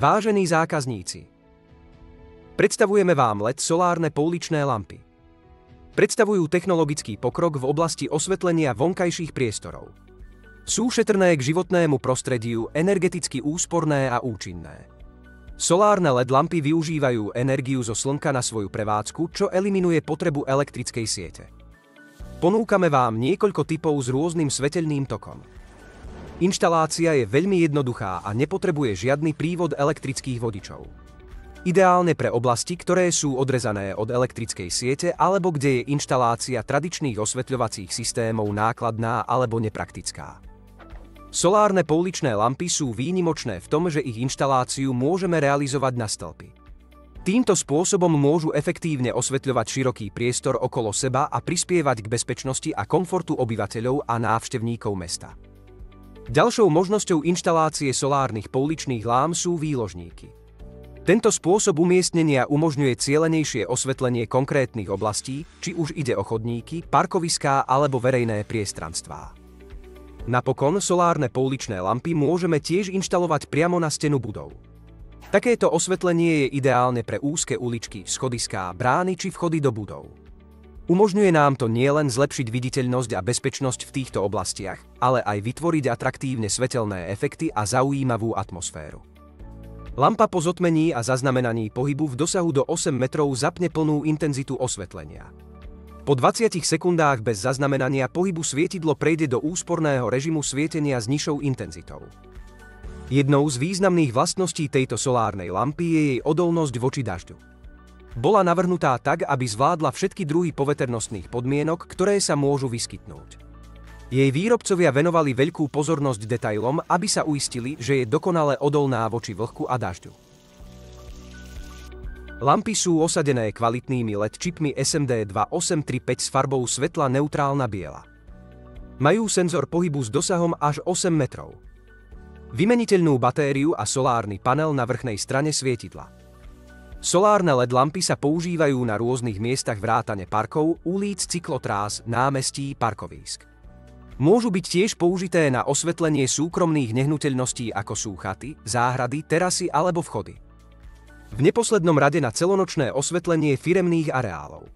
Vážení zákazníci, predstavujeme vám LED solárne pouličné lampy. Predstavujú technologický pokrok v oblasti osvetlenia vonkajších priestorov. Sú šetrné k životnému prostrediu, energeticky úsporné a účinné. Solárne LED lampy využívajú energiu zo slnka na svoju prevádzku, čo eliminuje potrebu elektrickej siete. Ponúkame vám niekoľko typov s rôznym svetelným tokom. Inštalácia je veľmi jednoduchá a nepotrebuje žiadny prívod elektrických vodičov. Ideálne pre oblasti, ktoré sú odrezané od elektrickej siete alebo kde je inštalácia tradičných osvetľovacích systémov nákladná alebo nepraktická. Solárne pouličné lampy sú výnimočné v tom, že ich inštaláciu môžeme realizovať na stĺpy. Týmto spôsobom môžu efektívne osvetľovať široký priestor okolo seba a prispievať k bezpečnosti a komfortu obyvateľov a návštevníkov mesta. Ďalšou možnosťou inštalácie solárnych pouličných lám sú výložníky. Tento spôsob umiestnenia umožňuje cielenejšie osvetlenie konkrétnych oblastí, či už ide o chodníky, parkoviská alebo verejné priestranstvá. Napokon solárne pouličné lampy môžeme tiež inštalovať priamo na stenu budov. Takéto osvetlenie je ideálne pre úzke uličky, schodiská, brány či vchody do budov. Umožňuje nám to nielen zlepšiť viditeľnosť a bezpečnosť v týchto oblastiach, ale aj vytvoriť atraktívne svetelné efekty a zaujímavú atmosféru. Lampa po zotmení a zaznamenaní pohybu v dosahu do 8 metrov zapne plnú intenzitu osvetlenia. Po 20 sekundách bez zaznamenania pohybu svietidlo prejde do úsporného režimu svietenia s nižšou intenzitou. Jednou z významných vlastností tejto solárnej lampy je jej odolnosť voči dažďu. Bola navrhnutá tak, aby zvládla všetky druhy poveternostných podmienok, ktoré sa môžu vyskytnúť. Jej výrobcovia venovali veľkú pozornosť detailom, aby sa uistili, že je dokonale odolná voči vlhku a dažďu. Lampy sú osadené kvalitnými LED čipmi SMD 2835 s farbou svetla neutrálna biela. Majú senzor pohybu s dosahom až 8 metrov. Vymeniteľnú batériu a solárny panel na vrchnej strane svietidla. Solárne LED lampy sa používajú na rôznych miestach vrátane parkov, ulíc, cyklotrás, námestí, parkovísk. Môžu byť tiež použité na osvetlenie súkromných nehnuteľností ako sú chaty, záhrady, terasy alebo vchody. V neposlednom rade na celonočné osvetlenie firemných areálov.